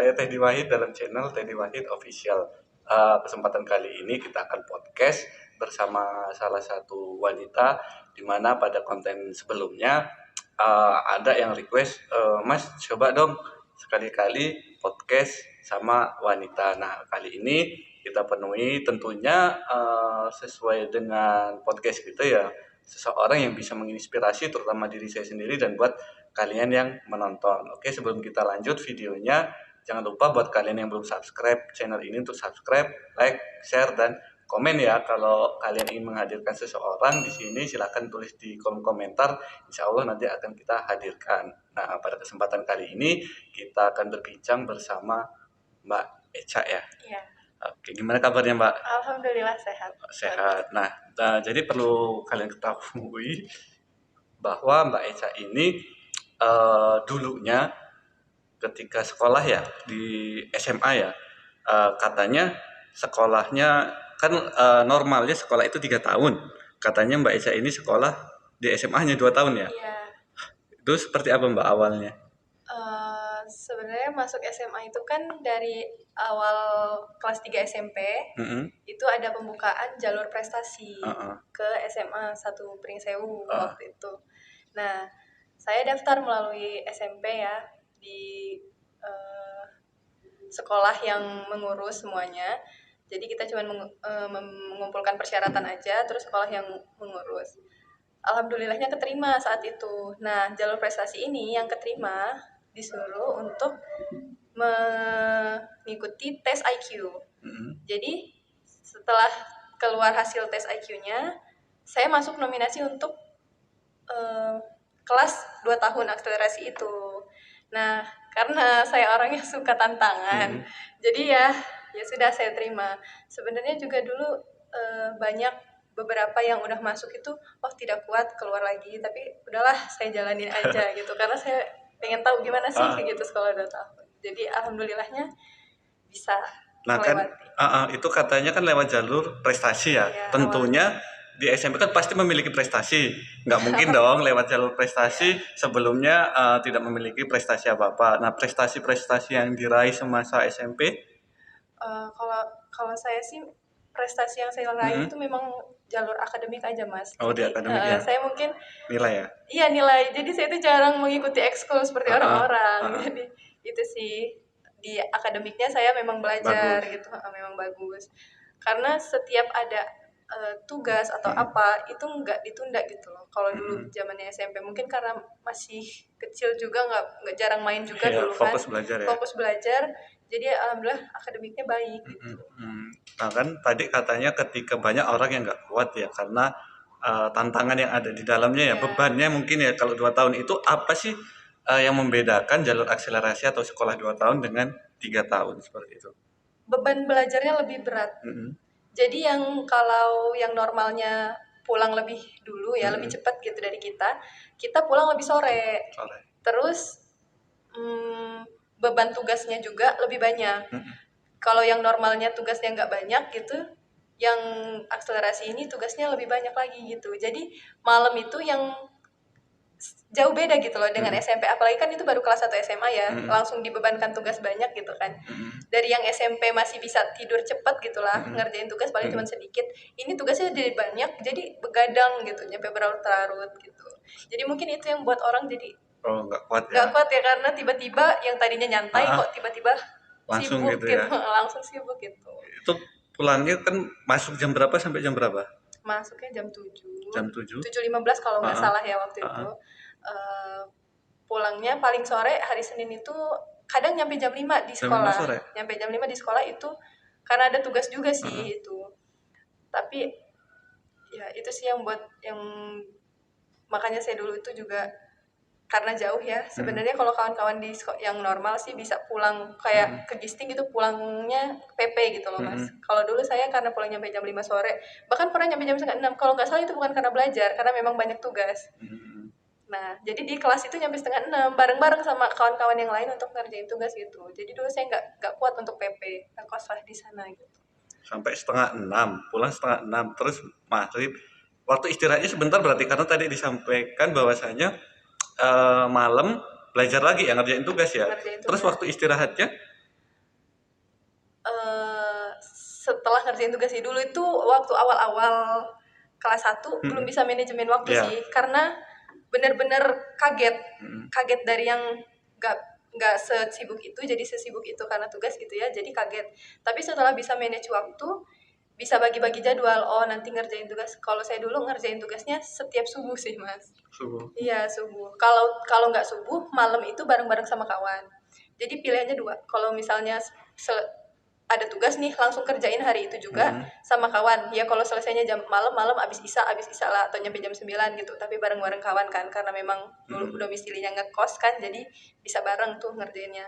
saya Teddy Wahid dalam channel Teddy Wahid Official. Kesempatan kali ini kita akan podcast bersama salah satu wanita, di mana pada konten sebelumnya ada yang request, Mas coba dong sekali-kali podcast sama wanita. Nah kali ini kita penuhi tentunya sesuai dengan podcast kita ya, seseorang yang bisa menginspirasi terutama diri saya sendiri dan buat kalian yang menonton. Oke, sebelum kita lanjut videonya, jangan lupa buat kalian yang belum subscribe channel ini untuk subscribe, like, share, dan komen ya. Kalau kalian ingin menghadirkan seseorang di sini, silahkan tulis di kolom komentar. Insya Allah nanti akan kita hadirkan. Nah, pada kesempatan kali ini kita akan berbincang bersama Mbak Eca ya. Iya. Oke, gimana kabarnya Mbak? Alhamdulillah sehat. Sehat. Nah, jadi perlu kalian ketahui bahwa Mbak Eca ini dulunya ketika sekolah ya di SMA ya, katanya sekolahnya kan normalnya sekolah itu 3 tahun. Katanya Mbak Eca ini sekolah di SMA hanya 2 tahun ya. Iya. Itu seperti apa Mbak awalnya? Sebenarnya masuk SMA itu kan dari awal kelas 3 SMP, itu ada pembukaan jalur prestasi ke SMA 1 Pringsewu waktu itu. Nah, saya daftar melalui SMP ya, di sekolah yang mengurus semuanya. Jadi kita cuma mengumpulkan persyaratan aja, terus sekolah yang mengurus. Alhamdulillahnya keterima saat itu. Nah, jalur prestasi ini yang keterima disuruh untuk mengikuti tes IQ. Jadi setelah keluar hasil tes IQ-nya, saya masuk nominasi untuk kelas 2 tahun akselerasi itu. Nah, karena saya orangnya suka tantangan, jadi ya sudah saya terima. Sebenarnya juga dulu banyak beberapa yang udah masuk itu, tidak kuat keluar lagi, tapi udahlah saya jalanin aja gitu, karena saya pengen tahu gimana sih gitu sekolah 2 tahun. Jadi alhamdulillahnya bisa melewati. Itu katanya kan lewat jalur prestasi ya. Tentunya di SMP kan pasti memiliki prestasi, nggak mungkin dong lewat jalur prestasi sebelumnya tidak memiliki prestasi apa-apa. Nah, prestasi-prestasi yang diraih semasa SMP? Kalau saya sih prestasi yang saya raih itu memang jalur akademik aja Mas. Di akademik ya. Saya mungkin nilai ya. Iya, nilai. Jadi saya itu jarang mengikuti ekskul seperti orang-orang. Jadi itu sih, di akademiknya saya memang belajar gitu, memang bagus. Karena setiap ada tugas atau apa itu nggak ditunda gitu loh. Kalau dulu zamannya SMP mungkin karena masih kecil juga, nggak jarang main juga dulu kan. Fokus belajar ya. Fokus belajar. Jadi alhamdulillah akademiknya baik gitu. Nah kan tadi katanya ketika banyak orang yang nggak kuat ya karena tantangan yang ada di dalamnya ya, bebannya mungkin ya. Kalau 2 tahun itu apa sih yang membedakan jalur akselerasi atau sekolah 2 tahun dengan 3 tahun seperti itu? Beban belajarnya lebih berat. Jadi kalau yang normalnya pulang lebih dulu ya, lebih cepat gitu dari kita pulang lebih sore. Terus beban tugasnya juga lebih banyak. Kalau yang normalnya tugasnya nggak banyak gitu, yang akselerasi ini tugasnya lebih banyak lagi gitu. Jadi malam itu yang jauh beda gitu loh dengan SMP. Apalagi kan itu baru kelas 1 SMA ya, langsung dibebankan tugas banyak gitu kan. Dari yang SMP masih bisa tidur cepat gitulah, ngerjain tugas paling cuma sedikit. Ini tugasnya jadi banyak, jadi begadang gitu, nyampe berlarut-larut gitu. Jadi mungkin itu yang buat orang jadi nggak kuat ya. Nggak kuat ya, karena tiba-tiba yang tadinya nyantai kok tiba-tiba langsung sibuk gitu ya. Langsung sibuk gitu. Itu pulangnya kan masuk jam berapa sampai jam berapa? Masuknya jam 7. Jam 7? 7.15 kalau nggak salah ya waktu itu. Pulangnya paling sore hari Senin itu kadang nyampe jam 5 di sekolah. Nyampe jam 5 di sekolah itu karena ada tugas juga sih itu. Tapi ya itu sih yang makanya saya dulu itu juga karena jauh ya. Sebenarnya kalau kawan-kawan di yang normal sih bisa pulang kayak ke Gisting gitu, pulangnya PP gitu loh Mas. Kalau dulu saya karena pulang nyampe jam 5 sore, bahkan pernah nyampe jam 5:30. Kalau nggak salah itu bukan karena belajar, karena memang banyak tugas. Nah, jadi di kelas itu nyampe 5:30 bareng-bareng sama kawan-kawan yang lain untuk ngerjain tugas gitu. Jadi dulu saya nggak kuat untuk PP, ngekos lah di sana gitu. Sampai 5:30, pulang 5:30, terus maghrib. Waktu istirahatnya sebentar berarti, karena tadi disampaikan bahwasanya malam belajar lagi ya, ngerjain tugas ya. Terus waktu istirahatnya ngerjain tugas sih. Dulu itu waktu awal-awal kelas 1 belum bisa manajemen waktu Iya. sih, karena bener-bener kaget dari yang nggak sesibuk itu jadi sesibuk itu karena tugas gitu ya, jadi kaget. Tapi setelah bisa manage waktu, bisa bagi-bagi jadwal. Oh, nanti ngerjain tugas. Kalau saya dulu ngerjain tugasnya setiap subuh sih, Mas. Subuh. Iya, subuh. Kalau nggak subuh, malam itu bareng-bareng sama kawan. Jadi pilihannya dua. Kalau misalnya ada tugas nih, langsung kerjain hari itu juga sama kawan. Ya kalau selesainya jam malam abis isa lah, atau nyampe jam 9 gitu. Tapi bareng-bareng kawan kan, karena memang dulu domisilinya ngekos kan, jadi bisa bareng tuh ngerjainnya.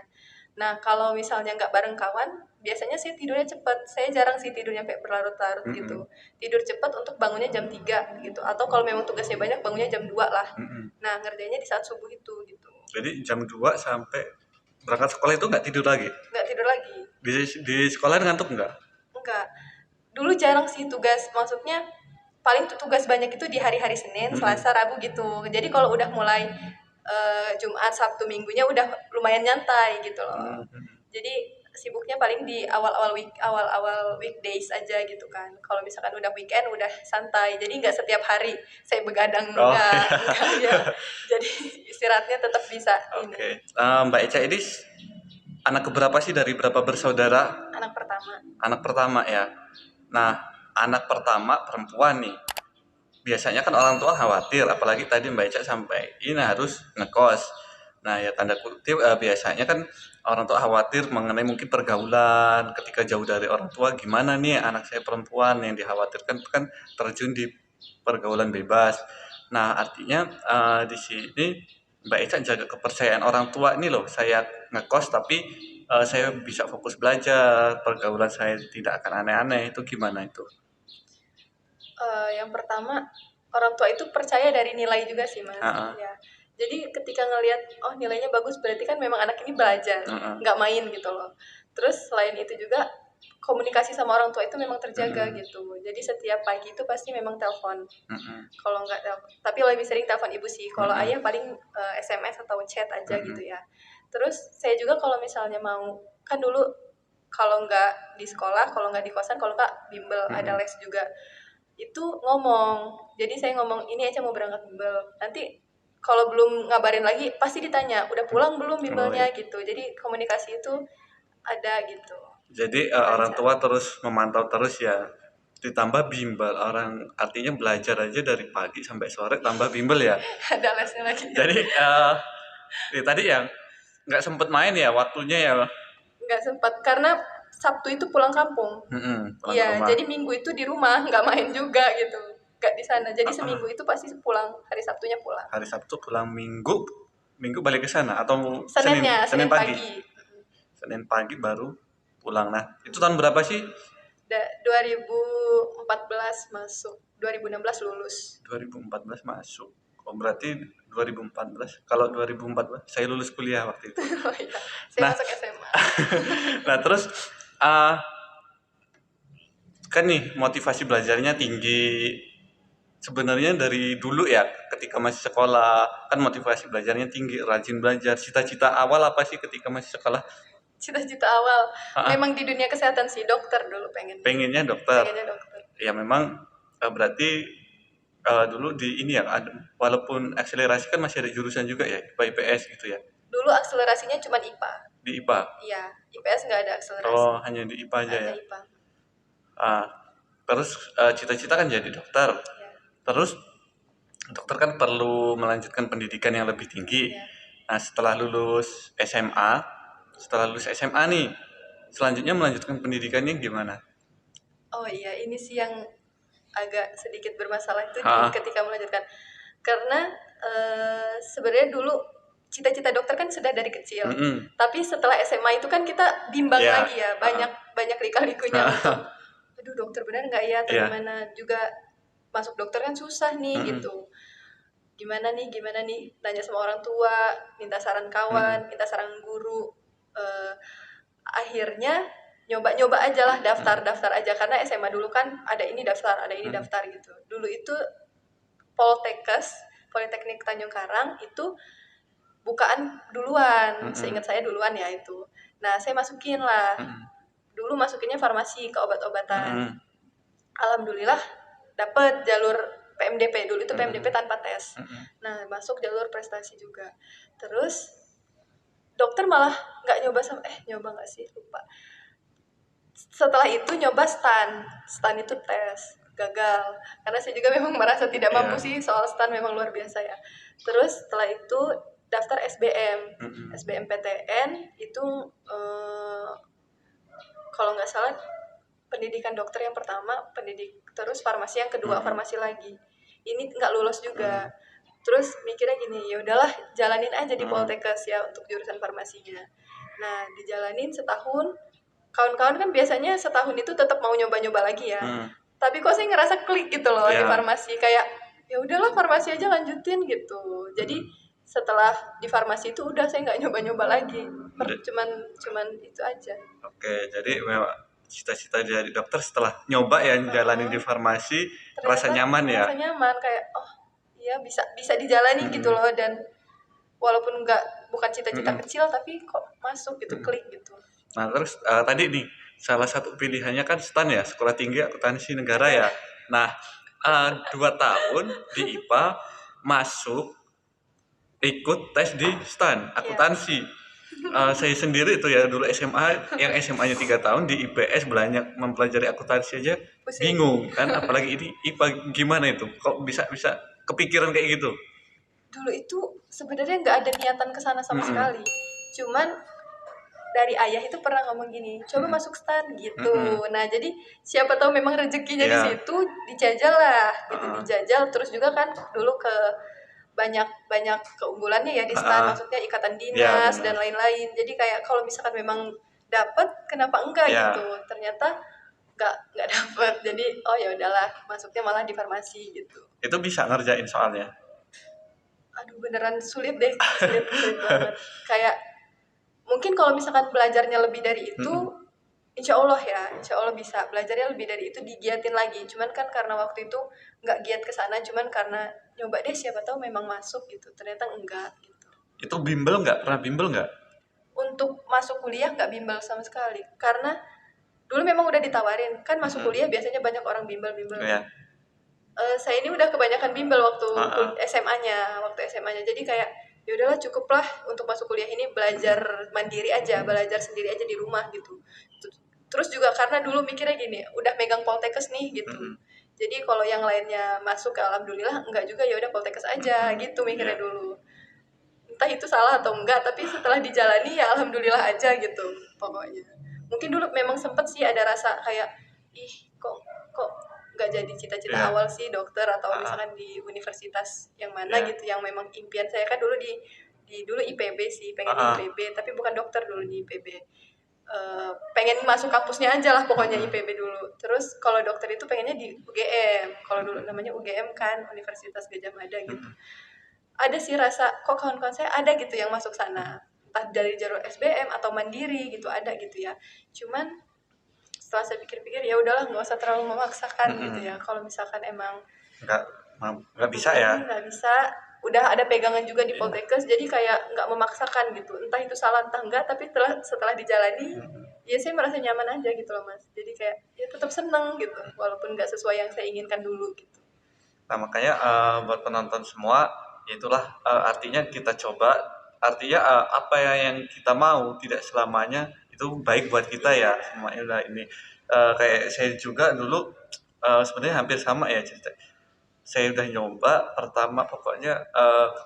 Nah, kalau misalnya nggak bareng kawan, biasanya sih tidurnya cepet. Saya jarang sih tidurnya sampai berlarut-larut gitu. Tidur cepet untuk bangunnya jam 3 gitu. Atau kalau memang tugasnya banyak, bangunnya jam 2 lah. Nah, ngerjainnya di saat subuh itu gitu. Jadi jam 2 sampai berangkat sekolah itu nggak tidur lagi? Nggak tidur lagi. Di sekolah ngantuk nggak? Enggak. Dulu jarang sih tugas. Maksudnya paling tugas banyak itu di hari-hari Senin, Selasa, Rabu gitu. Jadi kalau udah mulai Jumat, Sabtu, Minggunya udah lumayan nyantai gitu loh. Jadi sibuknya paling di awal-awal weekdays aja gitu kan. Kalau misalkan udah weekend udah santai. Jadi nggak setiap hari saya begadang, enggak ya. Jadi istirahatnya tetap bisa. Oke. Mbak Eca ini anak keberapa sih, dari berapa bersaudara? Anak pertama. Anak pertama ya. Nah, anak pertama perempuan nih. Biasanya kan orang tua khawatir, apalagi tadi Mbak Eca sampaikan harus ngekos. Nah, ya tanda kutip biasanya kan orang tua khawatir mengenai mungkin pergaulan ketika jauh dari orang tua, gimana nih anak saya perempuan, yang dikhawatirkan kan terjun di pergaulan bebas. Nah, artinya di sini Mbak Eca jaga kepercayaan orang tua ini loh, saya ngekos tapi saya bisa fokus belajar, pergaulan saya tidak akan aneh-aneh, itu gimana itu? Yang pertama, orang tua itu percaya dari nilai juga sih, Mas. Ya. Jadi ketika ngelihat oh nilainya bagus, berarti kan memang anak ini belajar, nggak main gitu loh. Terus selain itu juga komunikasi sama orang tua itu memang terjaga gitu. Jadi setiap pagi itu pasti memang telepon. Kalau nggak telepon, tapi lebih sering telepon ibu sih. Kalau ayah paling SMS atau chat aja gitu ya. Terus saya juga kalau misalnya mau, kan dulu kalau nggak di sekolah, kalau nggak di kosan, kalau nggak bimbel, ada les juga. Itu ngomong. Jadi saya ngomong, ini aja mau berangkat bimbel. Nanti kalau belum ngabarin lagi, pasti ditanya, udah pulang belum bimbelnya gitu. Jadi komunikasi itu ada gitu. Jadi orang tua terus memantau terus ya. Ditambah bimbel, orang artinya belajar aja dari pagi sampai sore tambah bimbel ya. Ada lesnya lagi. Jadi tadi ya nggak sempet main ya waktunya ya. Nggak sempat karena Sabtu itu pulang kampung. Iya, jadi Minggu itu di rumah, nggak main juga gitu, nggak di sana. Jadi seminggu itu pasti pulang, hari Sabtunya pulang. Hari Sabtu pulang, Minggu balik ke sana atau Senin pagi. Senin pagi baru pulang. Nah, itu tahun berapa sih? 2014 masuk, 2016 lulus. 2014 masuk. Oh, berarti 2014. Kalau 2014 saya lulus kuliah waktu itu. Oh iya, saya masuk SMA. Nah, terus kan nih motivasi belajarnya tinggi. Sebenarnya dari dulu ya, ketika masih sekolah kan motivasi belajarnya tinggi, rajin belajar. Cita-cita awal apa sih ketika masih sekolah? Cita-cita awal memang di dunia kesehatan sih, dokter dulu pengennya dokter. dokter. Ya memang berarti dulu di ini ya, walaupun akselerasi kan masih ada jurusan juga ya, IPA IPS gitu ya. Dulu akselerasinya cuma IPA. Di IPA? Iya, IPS nggak ada akselerasi. Oh, hanya di IPA aja ya. IPA. Terus cita-cita kan jadi dokter. Ya. Terus dokter kan perlu melanjutkan pendidikan yang lebih tinggi. Ya. Nah, setelah lulus SMA nih, selanjutnya melanjutkan pendidikannya gimana? Oh iya, ini sih yang agak sedikit bermasalah itu ketika melanjutkan. Karena sebenarnya dulu cita-cita dokter kan sudah dari kecil. Tapi setelah SMA itu kan kita bimbang lagi ya, banyak lika-likunya untuk aduh dokter benar nggak ya, atau gimana. Juga masuk dokter kan susah nih gitu. Gimana nih, nanya sama orang tua, minta saran kawan, minta saran guru. Akhirnya nyoba aja lah, daftar aja, karena SMA dulu kan ada ini daftar gitu. Dulu itu Politeknik Tanjung Karang itu bukaan duluan, seingat saya duluan ya itu. Nah, saya masukin lah. Dulu dulu masukinnya farmasi ke obat-obatan. Mm-mm. Alhamdulillah dapet jalur PMDP, dulu itu Mm-mm. PMDP tanpa tes. Mm-mm. Nah, masuk jalur prestasi juga. Terus dokter malah nggak nyoba nyoba nggak sih, lupa. Setelah itu nyoba stan itu tes, gagal. Karena saya juga memang merasa tidak mampu Iya. sih, soal stan memang luar biasa ya. Terus setelah itu daftar SBM, Mm-mm. SBMPTN itu kalau nggak salah pendidikan dokter yang pertama, terus farmasi yang kedua, farmasi lagi. Ini nggak lulus juga. Terus mikirnya gini, ya udahlah jalanin aja di Poltekkes ya untuk jurusan farmasinya. Nah, dijalanin setahun. Kawan-kawan kan biasanya setahun itu tetap mau nyoba-nyoba lagi ya. Tapi kok saya ngerasa klik gitu loh di farmasi, kayak ya udahlah farmasi aja lanjutin gitu. Jadi setelah di farmasi itu udah saya nggak nyoba-nyoba lagi. Cuman itu aja. Oke, jadi memang cita-cita jadi dokter setelah nyoba ya jalanin di farmasi rasa nyaman ya. Rasa nyaman kayak iya bisa dijalani gitu loh, dan walaupun bukan cita-cita kecil tapi kok masuk gitu, klik gitu. Nah terus tadi nih salah satu pilihannya kan STAN ya, Sekolah Tinggi Akuntansi Negara ya. Nah 2 tahun di IPA masuk ikut tes di STAN akuntansi. Saya sendiri itu ya dulu SMA, yang SMA-nya 3 tahun di IPS banyak mempelajari akuntansi aja bingung kan, apalagi ini IPA, gimana itu kok bisa kepikiran kayak gitu? Dulu itu sebenarnya nggak ada niatan kesana sama sekali, cuman dari ayah itu pernah ngomong gini, coba masuk STAN gitu. Nah jadi siapa tahu memang rezekinya di situ, dijajal lah gitu, dijajal. Terus juga kan dulu banyak keunggulannya ya di STAN, maksudnya ikatan dinas dan lain-lain. Jadi kayak kalau misalkan memang dapat, kenapa enggak gitu. Ternyata nggak dapat. Jadi ya udahlah, masuknya malah di farmasi gitu. Itu bisa ngerjain soalnya? Aduh beneran sulit deh, sulit banget. Kayak mungkin kalau misalkan belajarnya lebih dari itu, insya Allah bisa belajarnya lebih dari itu, digiatin lagi. Cuman kan karena waktu itu nggak giat ke sana, cuman karena nyoba deh siapa tahu memang masuk gitu. Ternyata enggak gitu. Itu bimbel nggak? Pernah bimbel nggak? Untuk masuk kuliah nggak bimbel sama sekali, karena dulu memang udah ditawarin kan masuk kuliah biasanya banyak orang bimbel. Saya ini udah kebanyakan bimbel waktu SMA-nya. Jadi kayak ya udahlah cukuplah untuk masuk kuliah ini belajar mandiri aja, belajar sendiri aja di rumah gitu. Terus juga karena dulu mikirnya gini, udah megang Poltekkes nih gitu. Jadi kalau yang lainnya masuk, alhamdulillah, enggak juga, ya udah Poltekkes aja gitu mikirnya dulu. Entah itu salah atau enggak, tapi setelah dijalani ya alhamdulillah aja gitu pokoknya. Mungkin dulu memang sempet sih ada rasa kayak kok nggak jadi cita-cita awal sih dokter, atau misalkan di universitas yang mana gitu yang memang impian saya. Kan dulu di dulu IPB sih, pengen di IPB, tapi bukan dokter dulu di IPB. Pengen masuk kampusnya aja lah pokoknya IPB dulu. Terus kalau dokter itu pengennya di UGM, kalau dulu namanya UGM kan, Universitas Gadjah Mada gitu. Ada sih rasa kok kawan-kawan saya ada gitu yang masuk sana, entah dari jalur SBM atau mandiri gitu, ada gitu ya. Cuman setelah saya pikir-pikir ya udahlah, nggak usah terlalu memaksakan gitu ya. Kalau misalkan emang nggak bisa ya, nggak bisa, udah ada pegangan juga di Poltekkes, jadi kayak nggak memaksakan gitu. Entah itu salah entah enggak, tapi setelah dijalani ya saya merasa nyaman aja gitu loh Mas. Jadi kayak ya tetap seneng gitu walaupun nggak sesuai yang saya inginkan dulu gitu. Nah makanya buat penonton semua, itulah artinya kita coba, artinya apa yang kita mau tidak selamanya itu baik buat kita ya. Semuanya udah ini kayak saya juga dulu sebenarnya hampir sama ya cerita. Saya udah nyoba pertama pokoknya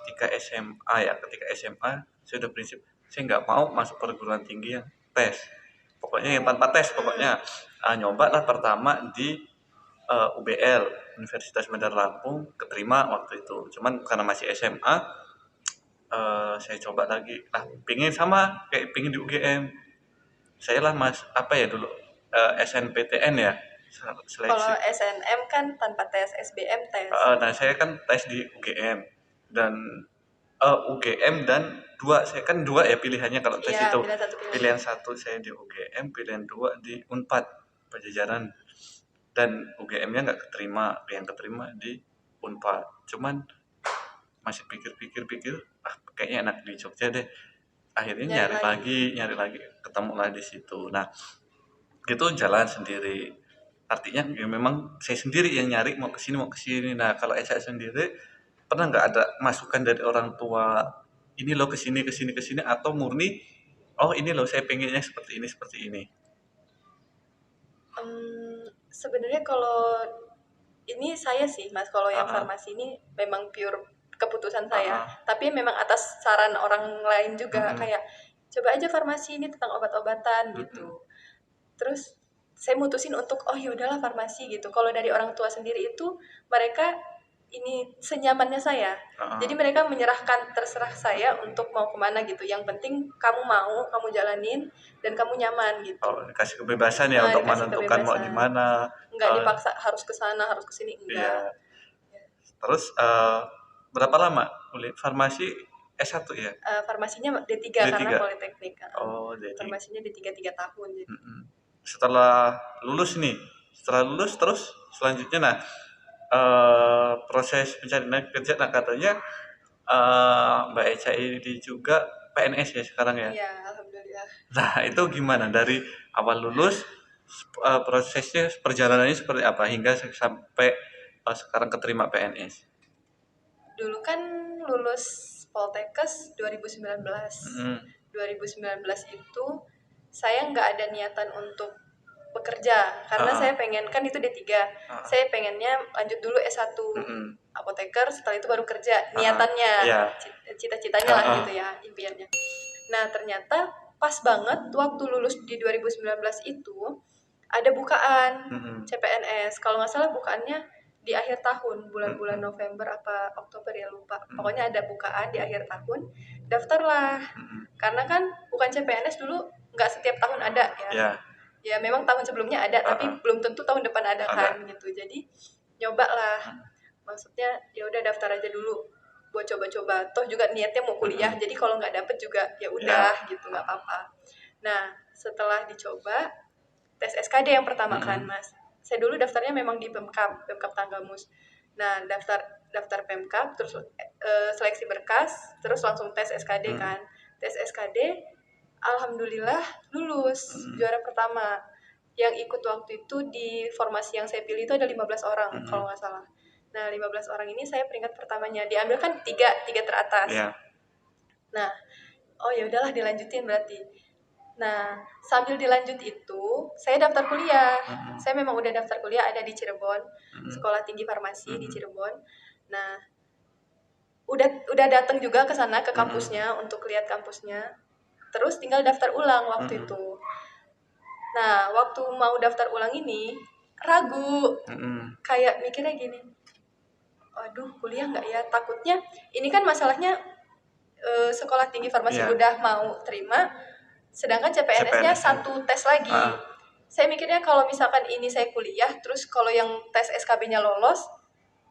ketika SMA saya udah prinsip saya nggak mau masuk perguruan tinggi yang tes, pokoknya yang tanpa tes. Pokoknya nyoba lah pertama di UBL, Universitas Bandar Lampung, keterima waktu itu. Cuman karena masih SMA, saya coba lagi. Nah, pingin sama kayak pingin di UGM. Saya lah mas apa ya dulu SNPTN ya, seleksi. Kalau SNM kan tanpa tes, SBM tes. Nah saya kan tes di UGM dan UGM dan saya kan 2 ya pilihannya kalau tes itu. Pilihan 1 saya di UGM, pilihan 2 di Unpad Pajajaran. Dan UGM-nya nggak keterima, yang keterima di Unpad. Cuman masih pikir kayaknya enak di Jogja deh. Akhirnya nyari lagi, ketemu lah di situ. Nah gitu jalan sendiri. Artinya ya memang saya sendiri yang nyari mau ke sini mau ke sini. Nah, kalau Esa sendiri pernah nggak ada masukan dari orang tua, ini loh ke sini ke sini atau murni oh ini loh saya pengennya seperti ini. Sebenarnya kalau ini saya sih Mas, kalau yang Ah, farmasi ini memang pure keputusan ah, saya. ah, Tapi memang atas saran orang lain juga mm-mm, kayak coba aja farmasi ini tentang obat-obatan mm-mm. gitu. Terus saya mutusin untuk oh ya udahlah farmasi gitu. Kalau dari orang tua sendiri itu mereka ini senyamannya saya. Ah, Jadi mereka menyerahkan terserah saya untuk mau kemana gitu. Yang penting kamu mau, kamu jalanin dan kamu nyaman oh, gitu. dikasih kebebasan ya untuk Dikasih menentukan mau di kebebasan. mana. Nggak Eh, dipaksa harus ke sana, harus ke sini enggak. iya. Terus berapa lama kuliah farmasi S1 ya? Farmasinya D3 karena D3. politeknik. Oh, D3. Farmasinya D3 3 tahun. Jadi. Mm-mm. Setelah lulus nih, setelah lulus terus selanjutnya nah proses pencarian kerja nah katanya Mbak Eca ini juga PNS ya sekarang ya. Iya, alhamdulillah. Nah, itu gimana dari awal lulus prosesnya perjalanannya seperti apa hingga sampai sekarang keterima PNS? Dulu kan lulus Poltekkes 2019. Mm-mm. 2019 itu saya nggak ada niatan untuk bekerja karena Ah, saya pengen kan itu D3. ah, Saya pengennya lanjut dulu S1 mm-mm. apoteker, setelah itu baru kerja. Ah, Niatannya, iya. cita-citanya Ah, lah ah. gitu ya, impiannya. Nah, ternyata pas banget waktu lulus di 2019 itu ada bukaan Mm-mm. CPNS. Kalau nggak salah bukaannya di akhir tahun, bulan-bulan Mm-mm. November apa Oktober ya lupa. Mm-mm. Pokoknya ada bukaan di akhir tahun, daftarlah. Mm-mm. Karena kan bukan CPNS dulu nggak setiap tahun ada ya. Ya, Ya memang tahun sebelumnya ada, ah, tapi ah. belum tentu tahun depan ada Ada. kan gitu. Jadi nyoba lah. Maksudnya ya udah daftar aja dulu buat coba-coba. Toh juga niatnya mau kuliah, Mm-mm. jadi kalau nggak dapet juga ya Ya. udah gitu, nggak apa-apa. Nah, setelah dicoba tes SKD yang pertama kan, Mm-mm. Mas. Saya dulu daftarnya memang di Pemkab, Pemkab Tanggamus. Nah, daftar Pemkab, terus seleksi berkas, terus langsung tes SKD Mm-mm. kan. Tes SKD, alhamdulillah lulus Mm-mm. juara pertama. Yang ikut waktu itu di formasi yang saya pilih itu ada 15 orang Mm-mm. kalau nggak salah. Nah, 15 orang ini saya peringkat pertamanya. Diambil kan tiga teratas. Ya. Nah, oh ya udahlah dilanjutin berarti. Nah, sambil dilanjut itu, saya daftar kuliah. Mm-mm. Saya memang udah daftar kuliah ada di Cirebon, Mm-mm. Sekolah Tinggi Farmasi di Mm-mm. Cirebon. Nah, udah datang juga ke sana ke Mm-mm. kampusnya untuk lihat kampusnya. Terus tinggal daftar ulang waktu Mm-mm. itu. Nah, waktu mau daftar ulang ini ragu, Mm-mm. kayak mikirnya gini, waduh kuliah nggak ya? Takutnya ini kan masalahnya sekolah tinggi farmasi Iya. udah mau terima, sedangkan CPNS-nya CPNS. satu tes lagi. Ah, Saya mikirnya kalau misalkan ini saya kuliah, terus kalau yang tes SKB-nya lolos,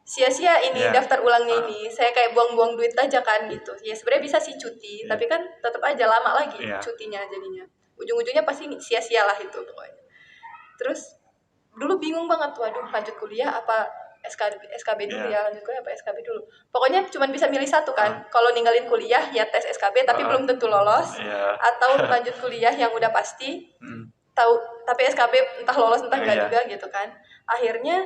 sia-sia ini iya. daftar ulangnya Ah, ini. Saya kayak buang-buang duit aja kan gitu. Ya sebenarnya bisa sih cuti, iya. tapi kan tetap aja lama lagi Iya. cutinya jadinya. Ujung-ujungnya pasti sia-sia lah itu pokoknya. Terus dulu bingung banget, waduh lanjut kuliah apa SKB dulu Iya. ya, lanjut kuliah apa SKB dulu. Pokoknya cuma bisa milih satu kan. Ah, Kalau ninggalin kuliah ya tes SKB tapi ah, belum tentu lolos, iya. atau lanjut kuliah yang udah pasti Mm. tahu tapi SKB entah lolos entah enggak Iya. juga gitu kan. Akhirnya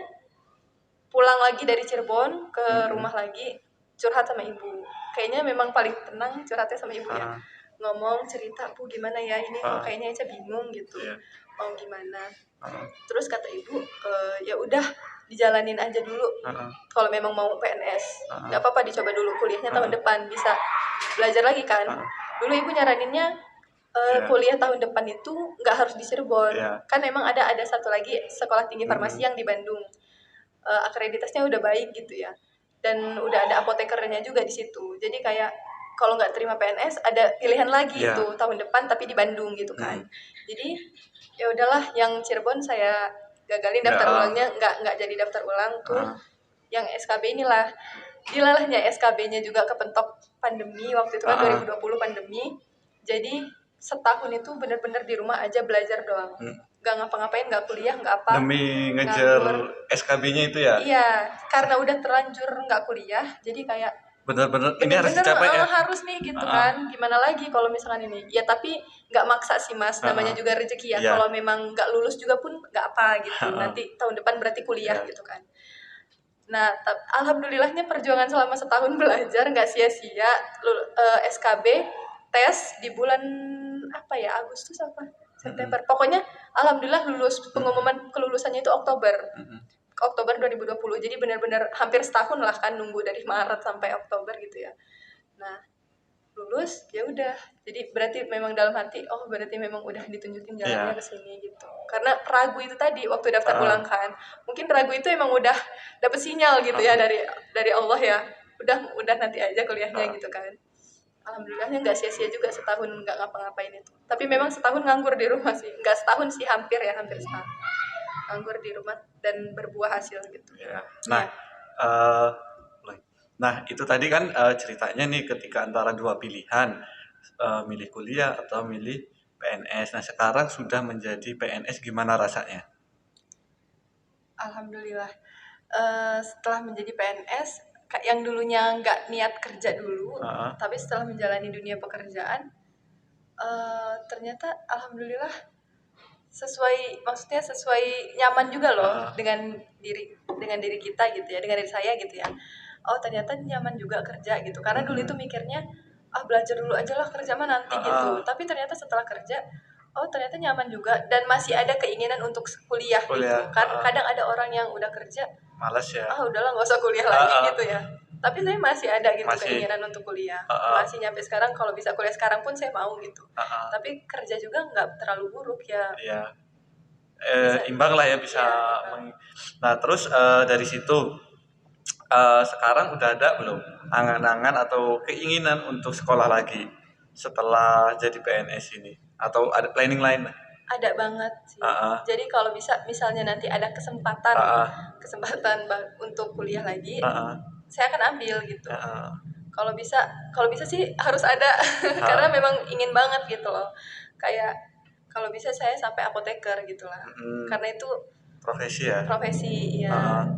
pulang lagi dari Cirebon ke Mm-mm. rumah lagi, curhat sama ibu. Kayaknya memang paling tenang curhatnya sama ibu ya. Ah, Ngomong cerita, "Bu gimana ya ini kok ah, kayaknya Eca bingung gitu. iya. Mau gimana?" Ah, Terus kata ibu, ya udah dijalanin aja dulu. ah, Kalau memang mau PNS, ah, nggak apa-apa dicoba dulu kuliahnya tahun ah, depan bisa belajar lagi kan. ah, Dulu ibu nyaraninnya iya. kuliah tahun depan itu nggak harus di Cirebon. Iya. Kan memang ada satu lagi sekolah tinggi farmasi Mm-mm. yang di Bandung. Akreditasnya udah baik gitu ya. Dan udah ada apotekernya juga di situ. Jadi kayak kalau nggak terima PNS ada pilihan lagi Iya. itu tahun depan tapi di Bandung gitu kan. Mm. Jadi ya udahlah yang Cirebon saya gagalin daftar Ya, ulangnya nggak jadi daftar ulang tuh. ah, Yang SKB inilah dilalahnya SKB-nya juga kepentok pandemi waktu itu kan ah, 2020 pandemi. Jadi setahun itu bener-bener di rumah aja belajar doang. Nggak ngapa-ngapain, nggak kuliah, nggak apa. demi ngejar Nganggur. SKB-nya itu ya. Iya, karena udah terlanjur nggak kuliah, jadi kayak benar-benar ini harus bener-bener dicapai ya. harus nih gitu kan, gimana lagi kalau misalkan ini ya, tapi nggak maksa sih Mas, namanya juga rezeki ya, Iya. kalau memang nggak lulus juga pun nggak apa gitu, Heeh. nanti tahun depan berarti kuliah Iya. gitu kan. Nah, alhamdulillahnya perjuangan selama setahun belajar nggak sia-sia. SKB tes di bulan apa ya, Agustus apa September, pokoknya alhamdulillah lulus. Pengumuman kelulusannya itu Oktober. Oktober 2020. Jadi benar-benar hampir setahun lah kan, nunggu dari Maret sampai Oktober gitu ya. Nah, lulus ya udah. Jadi berarti memang dalam hati, oh berarti memang udah ditunjukin jalannya ke sini gitu. Karena ragu itu tadi waktu daftar ulang kan. Mungkin ragu itu emang udah dapet sinyal gitu ya dari Allah ya. Udah nanti aja kuliahnya gitu kan. Alhamdulillahnya nggak sia-sia juga setahun nggak ngapa-ngapain itu. Tapi memang setahun nganggur di rumah sih. Nggak setahun sih, hampir setahun. Nganggur di rumah dan berbuah hasil gitu. Ya. Nah, itu tadi kan ceritanya nih ketika antara dua pilihan, milih kuliah atau milih PNS. Nah, sekarang sudah menjadi PNS, gimana rasanya? Alhamdulillah. Setelah menjadi PNS, yang dulunya nggak niat kerja dulu, tapi setelah menjalani dunia pekerjaan, ternyata alhamdulillah maksudnya sesuai nyaman juga loh dengan diri kita gitu ya, dengan diri saya gitu ya. Oh ternyata nyaman juga kerja gitu, karena dulu itu mikirnya belajar dulu aja lah, kerja mah nanti gitu. Tapi ternyata setelah kerja, oh ternyata nyaman juga dan masih ada keinginan untuk kuliah gitu kan. Kadang ada orang yang udah kerja malas ya, udahlah nggak usah kuliah lagi gitu ya, tapi saya masih ada gitu keinginan untuk kuliah. Masih nyampe sekarang, kalau bisa kuliah sekarang pun saya mau gitu. Tapi kerja juga nggak terlalu buruk ya. Imbang lah ya, bisa. Nah terus dari situ sekarang udah ada belum angan-angan atau keinginan untuk sekolah lagi setelah jadi PNS ini, atau ada planning lain? Ada banget sih. Jadi kalau misalnya nanti ada kesempatan untuk kuliah lagi, saya akan ambil gitu. Kalau bisa sih harus ada karena memang ingin banget gitu loh. Kayak kalau bisa saya sampai apoteker gitu lah. Karena itu profesi ya.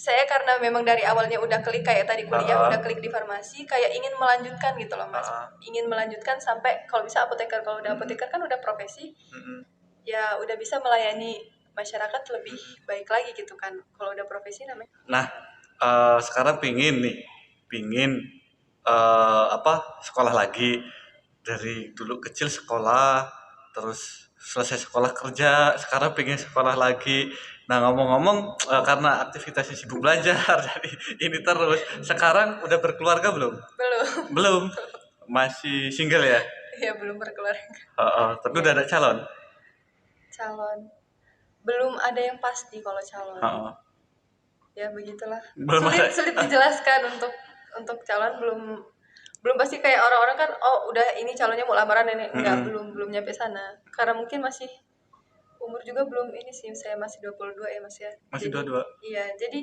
Saya karena memang dari awalnya udah klik kayak tadi kuliah, udah klik di farmasi, kayak ingin melanjutkan gitu loh Mas. Ingin melanjutkan sampai kalau bisa apoteker. Kalau udah apoteker kan udah profesi, ya udah bisa melayani masyarakat lebih baik lagi gitu kan. Kalau udah profesi namanya. Nah, sekarang pingin sekolah lagi. Dari dulu kecil sekolah, terus selesai sekolah kerja, sekarang pengen sekolah lagi. Nah ngomong-ngomong, karena aktivitasnya sibuk belajar jadi ini terus. Sekarang udah berkeluarga belum? Belum. Masih single ya? Iya, belum berkeluarga. Tapi udah ada calon? Belum ada yang pasti kalau calon. Ya begitulah. Sulit dijelaskan untuk calon, belum pasti. Kayak orang-orang kan, udah ini calonnya mau lamaran ini, enggak, belum nyampe sana. Karena mungkin masih umur juga belum ini sih, saya masih 22 ya Mas ya. Masih 22. Iya, jadi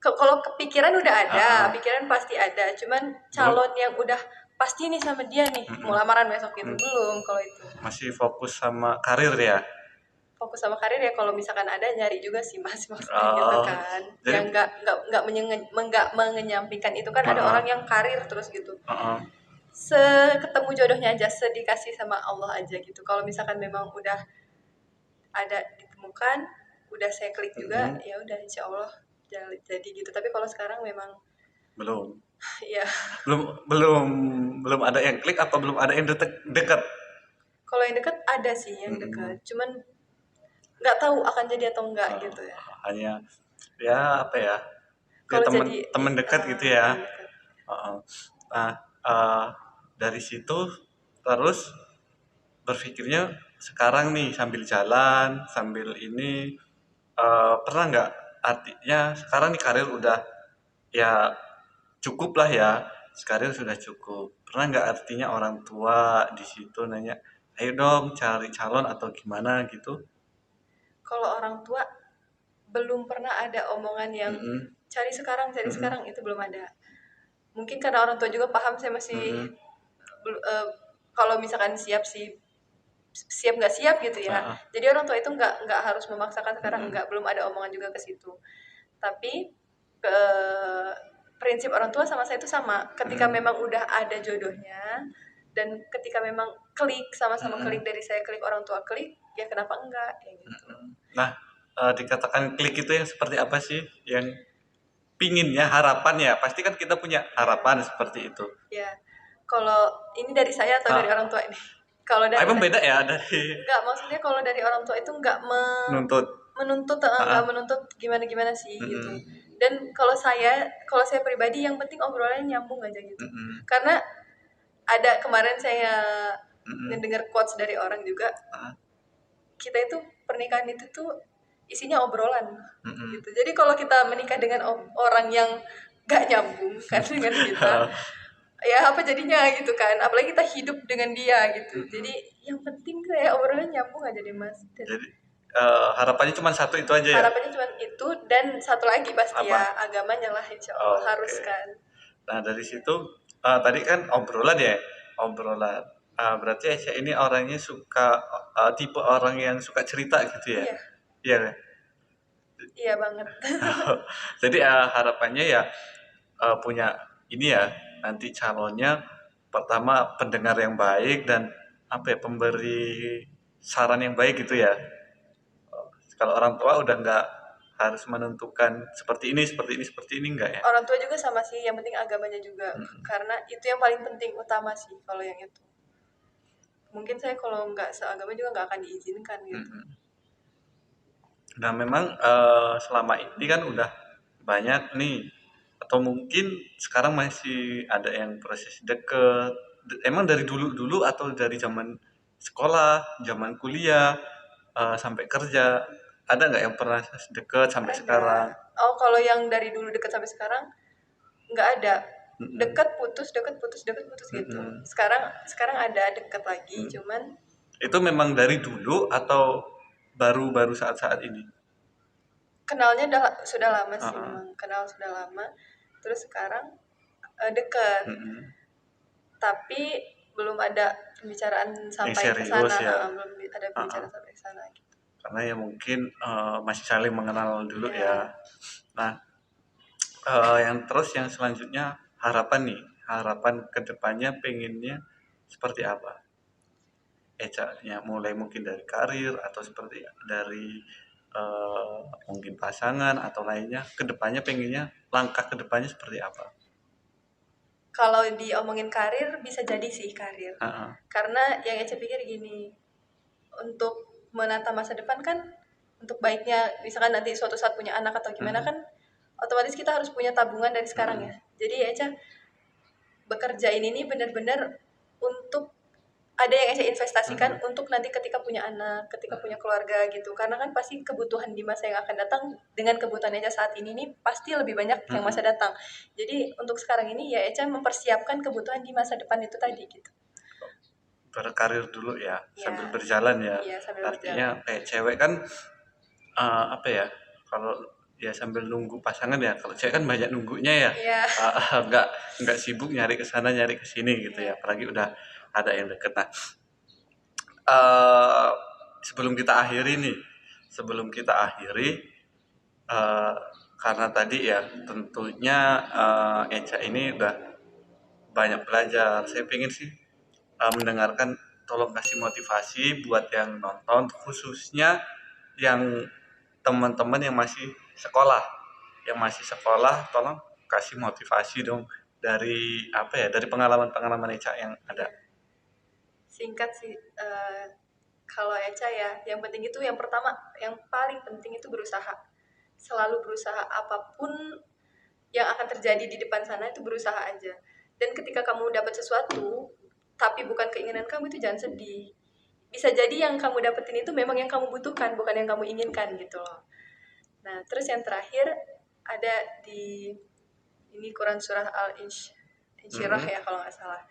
kalau kepikiran udah ada, pikiran pasti ada. Cuman calon yang udah pasti nih sama dia nih, mau lamaran besok itu belum. Kalau itu masih fokus sama karir ya. Fokus sama karir ya, kalau misalkan ada nyari juga sih Mas, maksudnya gitu kan. Yang enggak mengenyampingkan itu kan. Ada orang yang karir terus gitu. Ketemu jodohnya aja, sedikasih sama Allah aja gitu. Kalau misalkan memang udah ada ditemukan, udah saya klik juga, ya udah insya Allah jadi gitu. Tapi kalau sekarang memang belum. Ya. belum ada yang klik atau belum ada yang dekat? Kalau yang dekat ada sih yang dekat, cuman nggak tahu akan jadi atau enggak gitu ya. Hanya ya apa ya? Kalau teman dekat gitu ya. Nah, dari situ terus berpikirnya sekarang nih sambil jalan, sambil ini, pernah nggak artinya sekarang nih karir udah ya cukup lah ya, karir sudah cukup. Pernah nggak artinya orang tua di situ nanya, ayo dong cari calon atau gimana gitu? Kalau orang tua belum pernah ada omongan yang cari sekarang itu belum ada. Mungkin karena orang tua juga paham saya masih kalau misalkan siap nggak siap gitu ya. Jadi orang tua itu nggak harus memaksakan sekarang, belum ada omongan juga ke situ. Tapi prinsip orang tua sama saya itu sama. Ketika memang udah ada jodohnya dan ketika memang klik sama-sama klik, dari saya klik, orang tua klik, ya kenapa enggak kayak gitu. Nah, dikatakan klik itu yang seperti apa sih? Yang pinginnya, harapan ya? Pasti kan kita punya harapan seperti itu. Ya, kalau ini dari saya atau dari orang tua ini? Kalau dari Emang beda ya dari enggak, maksudnya kalau dari orang tua itu enggak nuntut. enggak menuntut gimana sih gitu. Dan kalau saya pribadi yang penting obrolannya nyambung aja gitu. Karena ada kemarin saya mendengar quotes dari orang juga, kita itu pernikahan itu tuh isinya obrolan gitu. Jadi kalau kita menikah dengan orang yang gak nyambung kan dengan kita, ya apa jadinya gitu kan, apalagi kita hidup dengan dia gitu. Jadi yang penting kayak obrolan nyambung aja deh Mas. Dan Jadi harapannya cuma satu itu aja ya? harapannya cuma itu, dan satu lagi pasti ya agamanya lah, insya Allah harus kan. Nah dari situ tadi kan obrolan ya, obrolan. Berarti Aisyah ini orangnya suka tipe orang yang suka cerita gitu ya? Iya kan? Iya banget. Jadi harapannya ya punya ini ya, nanti calonnya pertama pendengar yang baik dan apa ya, pemberi saran yang baik gitu ya. Kalau orang tua udah nggak harus menentukan seperti ini enggak ya? Orang tua juga sama sih, yang penting agamanya juga. Karena itu yang paling penting, utama sih kalau yang itu. Mungkin saya kalau nggak seagama juga nggak akan diizinkan gitu. Nah memang selama ini kan udah banyak nih, atau mungkin sekarang masih ada yang proses deket. Emang dari dulu atau dari zaman sekolah, zaman kuliah, sampai kerja, ada nggak yang pernah deket sampai sekarang? Oh, kalau yang dari dulu deket sampai sekarang nggak ada. Deket putus gitu. Sekarang ada deket lagi, cuman itu memang dari dulu atau baru saat ini? kenalnya sudah lama sih, memang kenal sudah lama. Terus sekarang deket, tapi belum ada pembicaraan sampai ke sana. Belum ada pembicaraan sampai ke sana gitu. Karena ya mungkin masih saling mengenal dulu ya. Nah yang selanjutnya harapan kedepannya pengennya seperti apa? Ya mulai mungkin dari karir atau seperti dari mungkin pasangan atau lainnya, kedepannya pengennya langkah kedepannya seperti apa? Kalau diomongin karir, bisa jadi sih karir. Karena yang saya pikir gini, untuk menata masa depan kan, untuk baiknya misalkan nanti suatu saat punya anak atau gimana kan, otomatis kita harus punya tabungan dari sekarang ya. Jadi ya Eca bekerja ini benar-benar untuk ada yang Eca investasikan untuk nanti ketika punya anak, ketika punya keluarga gitu. Karena kan pasti kebutuhan di masa yang akan datang dengan kebutuhan Eca saat ini nih pasti lebih banyak yang masa datang. Jadi untuk sekarang ini ya Eca mempersiapkan kebutuhan di masa depan itu tadi gitu. Berkarir dulu ya, sambil berjalan ya. Artinya kayak cewek kan apa ya, kalau ya sambil nunggu pasangan ya, kalau cewek kan banyak nunggunya ya. Nggak sibuk nyari ke sana nyari ke sini gitu ya, apalagi udah ada yang deket. Nah sebelum kita akhiri karena tadi ya tentunya Eca ini udah banyak belajar, saya pengen sih mendengarkan, tolong kasih motivasi buat yang nonton, khususnya yang teman-teman yang masih sekolah, tolong kasih motivasi dong dari dari pengalaman Eca yang ada. Singkat sih, kalau Eca ya, yang penting itu yang pertama, yang paling penting itu berusaha. Selalu berusaha, apapun yang akan terjadi di depan sana itu berusaha aja. Dan ketika kamu dapat sesuatu tapi bukan keinginan kamu, itu jangan sedih. Bisa jadi yang kamu dapetin itu memang yang kamu butuhkan, bukan yang kamu inginkan gitu loh. Nah, terus yang terakhir ada di ini Quran surah Al-Insyirah ya kalau nggak salah.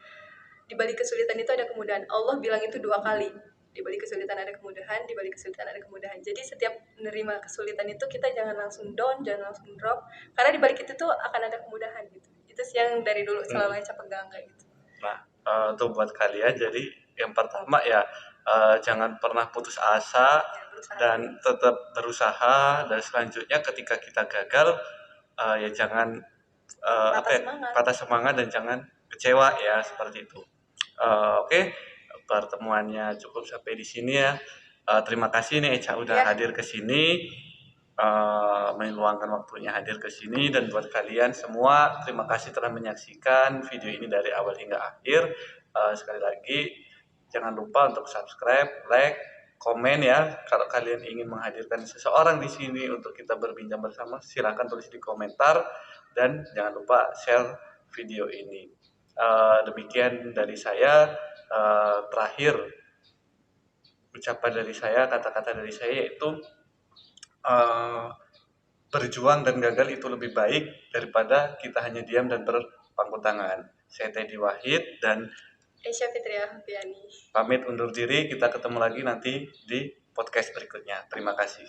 Di balik kesulitan itu ada kemudahan. Allah bilang itu 2 kali. Di balik kesulitan ada kemudahan, di balik kesulitan ada kemudahan. Jadi setiap menerima kesulitan itu kita jangan langsung down, jangan langsung drop, karena di balik itu tuh akan ada kemudahan gitu. Itu sih yang dari dulu selalu Eca pegang kayak gitu. Nah, untuk buat kalian, jadi yang pertama ya jangan pernah putus asa dan tetap berusaha, dan selanjutnya ketika kita gagal ya jangan patah semangat dan jangan kecewa ya, seperti itu. Oke, pertemuannya cukup sampai di sini ya. Terima kasih nih Eca udah hadir ke sini, meluangkan waktunya hadir ke sini, dan buat kalian semua terima kasih telah menyaksikan video ini dari awal hingga akhir. Sekali lagi jangan lupa untuk subscribe, like, komen ya. Kalau kalian ingin menghadirkan seseorang di sini untuk kita berbincang bersama, silahkan tulis di komentar, dan jangan lupa share video ini. Demikian dari saya. Terakhir, ucapan dari saya, kata-kata dari saya yaitu berjuang dan gagal itu lebih baik daripada kita hanya diam dan berpangku tangan. Saya Teddy Wahid dan Aisyah Fitria Fiani pamit undur diri. Kita ketemu lagi nanti di podcast berikutnya. Terima kasih.